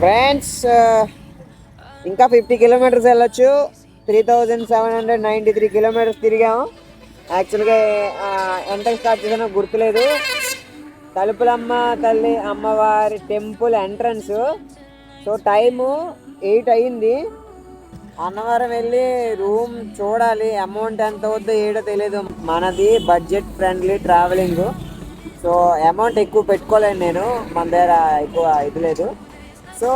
Friends ఇంకా 50 kilometres వెళ్ళొచ్చు. 3793 kilometres తిరిగాము. యాక్చువల్గా ఎంత స్టార్ట్ చేసానో గుర్తులేదు. తలుపులమ్మ తల్లి అమ్మవారి టెంపుల్ ఎంట్రన్స్. సో టైము 8 అయ్యింది. అన్నవరం వెళ్ళి రూమ్ చూడాలి. అమౌంట్ ఎంత అవుద్దో ఏడో తెలియదు. మనది budget friendly travelling. So amount ఎక్కువ పెట్టుకోలేను నేను, మన దగ్గర ఎక్కువ ఇది లేదు. సో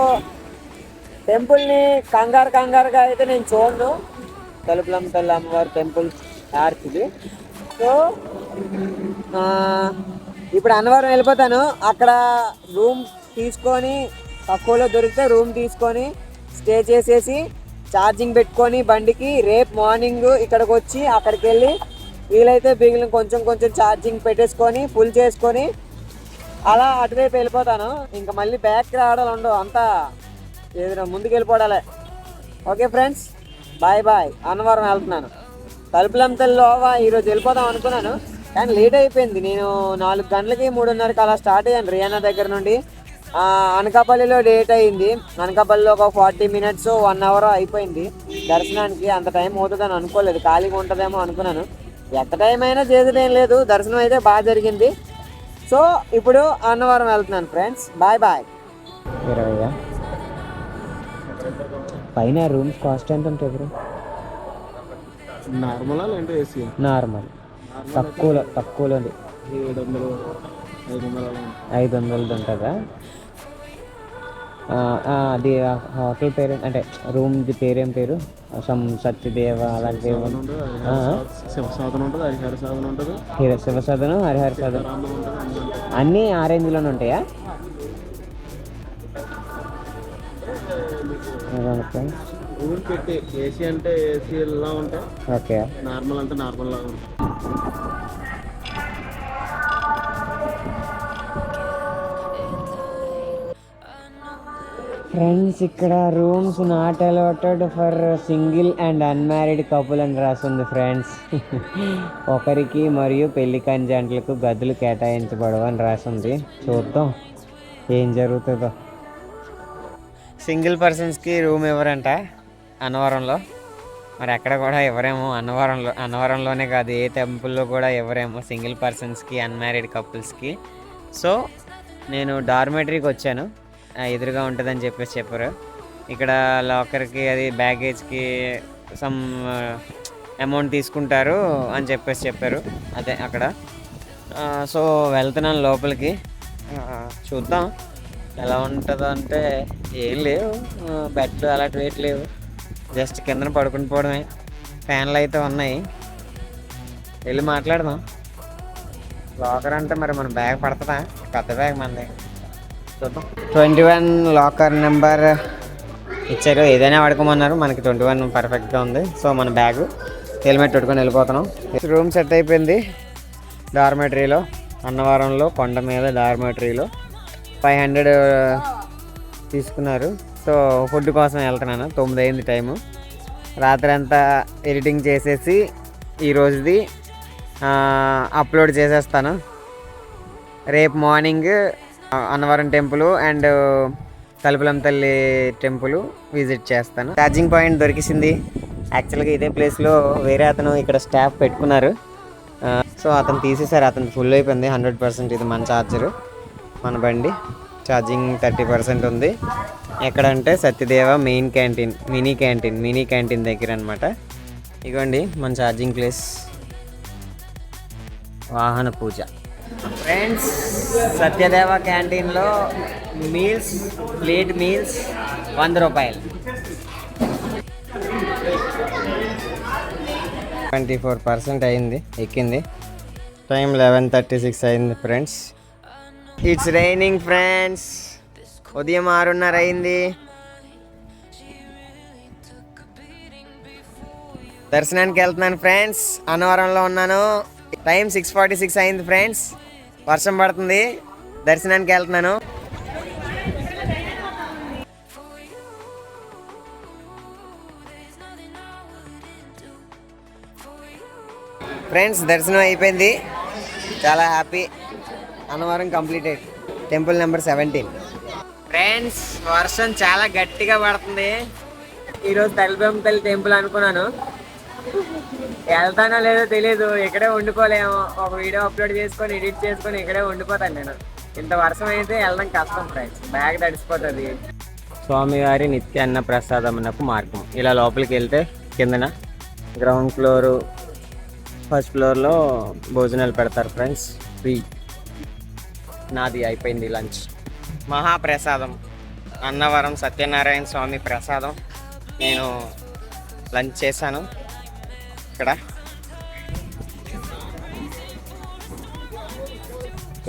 టెంపుల్ని కంగారుగా అయితే నేను చూడను. తలుపులమ్మ తల్లి అమ్మవారి టెంపుల్ ఆర్చిది. సో ఇప్పుడు అన్నవరం వెళ్ళిపోతాను. అక్కడ రూమ్ తీసుకొని తక్కువలో దొరికితే రూమ్ తీసుకొని స్టే చేసేసి ఛార్జింగ్ పెట్టుకొని బండికి రేపు మార్నింగ్ ఇక్కడికి వచ్చి అక్కడికి వెళ్ళి వీలైతే బిగిలిన కొంచెం ఛార్జింగ్ పెట్టేసుకొని ఫుల్ చేసుకొని అలా అటువైపు వెళ్ళిపోతాను. ఇంకా మళ్ళీ బ్యాక్ రావడాలు ఉండవు, అంతా ఏదైనా ముందుకు వెళ్ళిపోవడాలే. Okay friends, bye. అన్నవరం వెళ్తున్నాను. తలుపులమ్మ తల్లి ఈరోజు వెళ్ళిపోదాం అనుకున్నాను, కానీ లేట్ అయిపోయింది. నేను 4 గంటలకి 3:30కి అలా స్టార్ట్ అయ్యాను రియానా దగ్గర నుండి. అనకాపల్లిలో లేట్ అయింది. అనకాపల్లిలో ఒక 40 మినిట్స్ 1 అవర్ అయిపోయింది దర్శనానికి. అంత టైం అవుతుందని అనుకోలేదు, ఖాళీగా ఉంటుందేమో అనుకున్నాను. ఎంత టైం అయినా చేసేదేం లేదు. దర్శనం అయితే బాగా జరిగింది. సో ఇప్పుడు అన్నవరం వెళ్తున్నాను ఫ్రెండ్స్. బాయ్. 20 పైన రూమ్స్ కాస్ట్ ఎంత ఉంటుంది బ్రో? నార్మల్ తక్కువలో 500 ఉంటుందా? అది హోటల్ పేరు అంటే రూమ్ది పేరేం పేరు? సత్యదేవ అలాంటి శివసదనం, హరిహర సదనం అన్నీ ఆ రేంజ్లోనే ఉంటాయా? ఏసీ అంటే ఏసీలా ఉంటాయి, ఓకే. నార్మల్ అంటే నార్మల్ లాగా ఉంటాయి. ఫ్రెండ్స్, ఇక్కడ rooms not allotted for single and unmarried couple అని రాస్తుంది ఫ్రెండ్స్. ఒకరికి మరియు పెళ్లి కాని జంటలకు గదులు కేటాయించబడవు అని రాస్తుంది. చూద్దాం ఏం జరుగుతుందో. సింగిల్ పర్సన్స్కి రూమ్ ఇవ్వరంట అన్నవరంలో. మరి ఎక్కడ కూడా ఎవరేమో. అన్నవరంలోనే కాదు, ఏ టెంపుల్లో కూడా ఎవరేమో సింగిల్ పర్సన్స్కి, అన్మ్యారీడ్ కపుల్స్కి. సో నేను డార్మెటరీకి వచ్చాను. ఎదురుగా ఉంటుందని చెప్పారు. ఇక్కడ లాకర్కి అది బ్యాగేజ్కి సమ్ అమౌంట్ తీసుకుంటారు అని చెప్పారు. అదే అక్కడ. సో వెళ్తున్నాను లోపలికి. చూద్దాం ఎలా ఉంటుందో. అంటే ఏం లేవు, బెడ్లు అలాంటి వెయిట్ లేవు, జస్ట్ కిందన పడుకుని పోవడమే. ఫ్యాన్లు అయితే ఉన్నాయి. వెళ్ళి మాట్లాడదాం. లాకర్ అంటే మరి మన బ్యాగ్ పడుతుందా? పెద్ద బ్యాగ్ మనది. 21 లాకర్ నెంబర్ ఇచ్చారు. ఏదైనా వాడుకోమన్నారు. మనకి 21 పర్ఫెక్ట్గా ఉంది. సో మన బ్యాగ్ హెల్మెట్ పెట్టుకొని వెళ్ళిపోతున్నాం. రూమ్ సెట్ అయిపోయింది డార్మెటరీలో. అన్నవరంలో కొండ మీద డార్మెటరీలో 500 తీసుకున్నారు. సో ఫుడ్ కోసం వెళ్తున్నాను. 9 అయింది టైము. రాత్రి అంతా ఎడిటింగ్ చేసేసి ఈరోజుది అప్లోడ్ చేసేస్తాను. రేపు morning Annavaram temple and Talupulamma Talli temple visit చేస్తాను. ఛార్జింగ్ పాయింట్ దొరికింది. యాక్చువల్గా ఇదే ప్లేస్లో వేరే అతను ఇక్కడ స్టాఫ్ పెట్టుకున్నారు. సో అతను తీసేశారు. అతను ఫుల్ అయిపోయింది 100%. ఇది మన ఛార్జరు, మన బండి. ఛార్జింగ్ 30% ఉంది. ఎక్కడంటే Satyadeva main canteen, mini canteen దగ్గర అనమాట. ఇగోండి మన ఛార్జింగ్ ప్లేస్. వాహన పూజ. ఫ్రెండ్స్, సత్యదేవ క్యాంటీన్లో ప్లేట్ మీల్స్ 100 రూపాయలు. 24% అయింది, ఎక్కింది. టైం 11:36 అయింది ఫ్రెండ్స్. It's raining friends. ఉదయం 6:30 అయింది. దర్శనానికి వెళ్తున్నాను ఫ్రెండ్స్. అన్నవరంలో ఉన్నాను. టైం 6:46 అయింది ఫ్రెండ్స్. వర్షం పడుతుంది. దర్శనానికి వెళ్తున్నాను. ఫ్రెండ్స్, దర్శనం అయిపోయింది. చాలా happy. Annavaram completed. Temple number 17. Friends వర్షం చాలా గట్టిగా పడుతుంది. ఈరోజు తల్లి టెంపుల్ అనుకున్నాను, వెళ్తానో లేదో తెలీదు. ఇక్కడే ఉండిపోలేము, ఒక వీడియో అప్లోడ్ చేసుకొని ఎడిట్ చేసుకొని ఇక్కడే ఉండిపోతాను నేను. ఇంత వర్షం అయితే వెళ్ళడం కష్టం ఫ్రెండ్స్, బ్యాగ్ తడిసిపోతుంది. స్వామివారి నిత్య అన్న ప్రసాదమునకు మార్గం. ఇలా లోపలికి వెళ్తే కిందన గ్రౌండ్ ఫ్లోరు, ఫస్ట్ ఫ్లోర్లో భోజనాలు పెడతారు ఫ్రెండ్స్, ఫ్రీ. నాది అయిపోయింది లంచ్. మహాప్రసాదం అన్నవరం సత్యనారాయణ స్వామి ప్రసాదం. నేను లంచ్ చేశాను ఇక్కడ.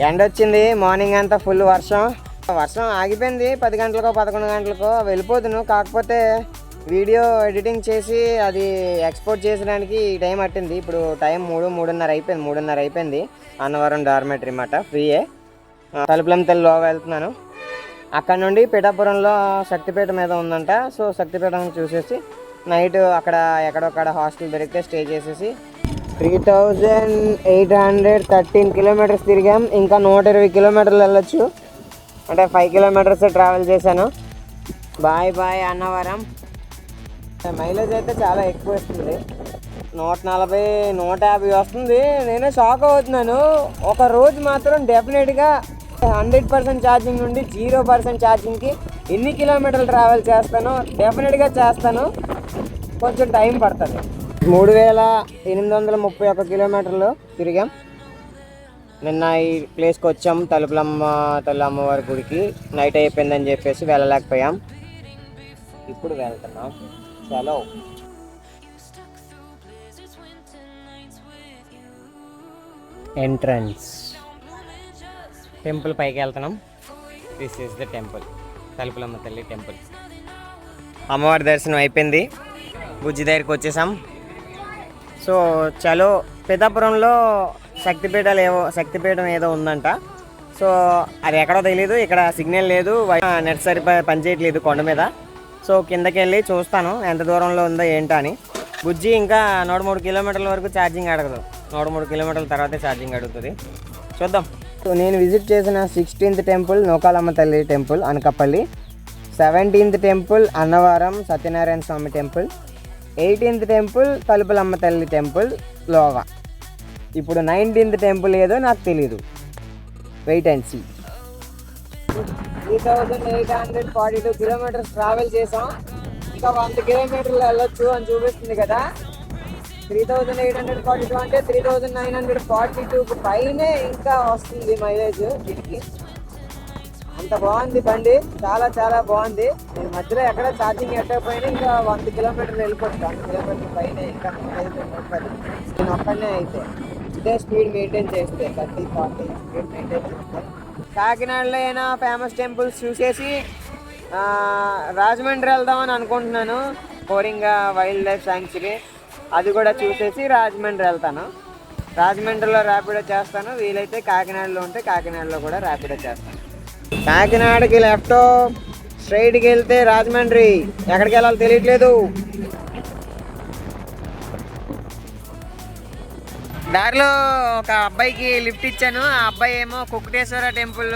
ఎండ వచ్చింది, మార్నింగ్ అంతా ఫుల్ వర్షం. ఆగిపోయింది 10 గంటలకో 11 గంటలకో వెళ్ళిపోదును. కాకపోతే వీడియో ఎడిటింగ్ చేసి అది ఎక్స్పోర్ట్ చేసడానికి ఈ టైం పట్టింది. ఇప్పుడు టైం 3:30 అయిపోయింది. అన్నవరం డార్మెటరీ మాట, ఫ్రీయే. తలుపులం తల్లిలో వెళ్తున్నాను. అక్కడ నుండి పిఠాపురంలో శక్తిపీఠ మీద ఉందంట. సో శక్తిపీఠం చూసేసి నైట్ అక్కడ ఎక్కడొక్కడ హాస్టల్ దొరికితే స్టే చేసేసి 3813 కిలోమీటర్స్ తిరిగాం. ఇంకా 120 కిలోమీటర్లు వెళ్ళొచ్చు, అంటే 5 కిలోమీటర్స్ ట్రావెల్ చేశాను. Bye bye Annavaram. మైలేజ్ అయితే చాలా ఎక్కువ వస్తుంది, 140 150 వస్తుంది. నేనే షాక్ అవుతున్నాను. ఒక రోజు మాత్రం డెఫినెట్గా 100% ఛార్జింగ్ నుండి 0% ఛార్జింగ్కి ఎన్ని కిలోమీటర్లు ట్రావెల్ చేస్తానో డెఫినెట్గా చేస్తాను. కొంచెం టైం పడుతుంది. 3831 కిలోమీటర్లు తిరిగాం. నిన్న ఈ ప్లేస్కి వచ్చాం, తలుపులమ్మ తల్లి అమ్మవారి గుడికి. నైట్ అయిపోయిందని చెప్పేసి వెళ్ళలేకపోయాం. ఇప్పుడు వెళ్తున్నాం. చలో. ఎంట్రన్స్ టెంపుల్ పైకి వెళ్తున్నాం. This is the temple, Talupulamma Talli temple. అమ్మవారి దర్శనం అయిపోయింది, బుజ్జి దగ్గరికి వచ్చేసాం. సో చలో. పిఠాపురంలో శక్తిపీఠం ఏదో ఉందంట. సో అది ఎక్కడో తెలియదు, ఇక్కడ సిగ్నల్ లేదు, నెట్ పనిచేయట్లేదు కొండ మీద. సో కిందకి వెళ్ళి చూస్తాను ఎంత దూరంలో ఉందో ఏంటో అని. బుజ్జి ఇంకా 103 కిలోమీటర్ల వరకు ఛార్జింగ్ అడగదు, 103 కిలోమీటర్ల తర్వాతే ఛార్జింగ్ అడుగుతుంది. చూద్దాం. సో నేను విజిట్ చేసిన 16th temple Nookalamma Talli temple Anakapalli, 17th temple Annavaram Satyanarayana Swamy temple, 18th temple Talupulamma Talli temple లోగా. ఇప్పుడు 19th టెంపుల్ ఏదో నాకు తెలీదు, wait and see. 3842 kilometres travel చేసాం. ఇంకా 100 కిలోమీటర్లు వెళ్ళొచ్చు అని చూపిస్తుంది కదా. 3842 అంటే 3942 పైనే ఇంకా వస్తుంది మైలేజ్ దీనికి. అంత బాగుంది బండి, చాలా చాలా బాగుంది. నేను మధ్యలో ఎక్కడ ఛార్జింగ్ ఎట్టకపోయినా ఇంకా 100 కిలోమీటర్లు వెళ్ళిపోతుంది. 100 కిలోమీటర్ల పైన ఇంకా 150 నేను ఒక్కడనే అయితే ఇదే స్పీడ్ మెయింటైన్ చేస్తే 30-40 స్పీడ్ మెయింటైన్ చేస్తే. కాకినాడలో అయినా ఫేమస్ టెంపుల్స్ చూసేసి రాజమండ్రి వెళ్దామని అనుకుంటున్నాను. కోరింగా వైల్డ్ లైఫ్ శాంక్చురీ అది కూడా చూసేసి రాజమండ్రి వెళ్తాను. రాజమండ్రిలో ర్యాపిడో చేస్తాను, వీలైతే కాకినాడలో ఉంటే కాకినాడలో కూడా ర్యాపిడో చేస్తాను. కాకినాడకి లెఫ్ట్, స్ట్రైట్కి వెళ్తే రాజమండ్రి. ఎక్కడికి వెళ్ళాలో తెలియట్లేదు. దారిలో ఒక అబ్బాయికి లిఫ్ట్ ఇచ్చాను. ఆ అబ్బాయి ఏమో కుక్కటేశ్వర టెంపుల్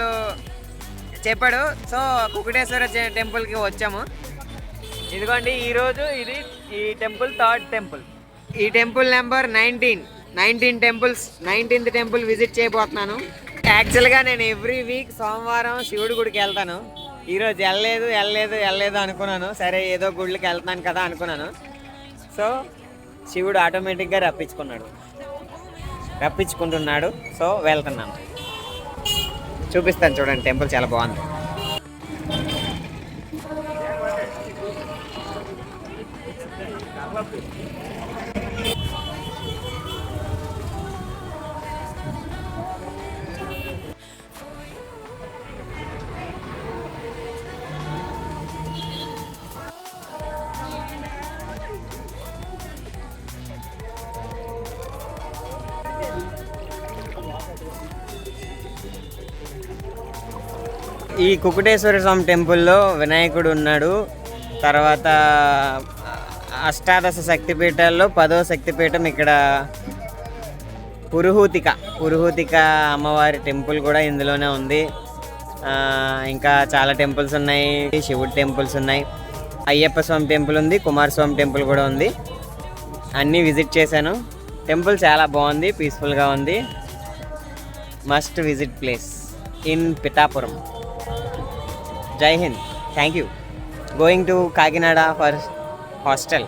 చెప్పాడు. సో కుక్కటేశ్వర టెంపుల్కి వచ్చాము. ఇదిగోండి ఈరోజు ఇది ఈ టెంపుల్ 3rd టెంపుల్. ఈ temple number 19 temples, 19th temple visit చేయబోతున్నాను. యాక్చువల్గా నేను ఎవ్రీ వీక్ సోమవారం శివుడి గుడికి వెళ్తాను. ఈరోజు వెళ్ళలేదు అనుకున్నాను. సరే ఏదో గుడికి వెళ్తాను కదా అనుకున్నాను. సో శివుడు ఆటోమేటిక్గా రప్పించుకుంటున్నాడు. సో వెళ్తున్నాను, చూపిస్తాను చూడండి. టెంపుల్ చాలా బాగుంది. ఈ కుక్కటేశ్వర స్వామి టెంపుల్లో వినాయకుడు ఉన్నాడు. తర్వాత అష్టాదశ శక్తిపీఠాల్లో 10వ శక్తిపీఠం ఇక్కడ పురుహూతిక అమ్మవారి టెంపుల్ కూడా ఇందులోనే ఉంది. ఇంకా చాలా టెంపుల్స్ ఉన్నాయి, శివుడి టెంపుల్స్ ఉన్నాయి, అయ్యప్ప స్వామి టెంపుల్ ఉంది, కుమారస్వామి టెంపుల్ కూడా ఉంది. అన్నీ విజిట్ చేశాను. టెంపుల్ చాలా బాగుంది, పీస్ఫుల్గా ఉంది. Must visit place in Pithapuram. Jai Hind. Thank you. Going to Kakinada for hostel.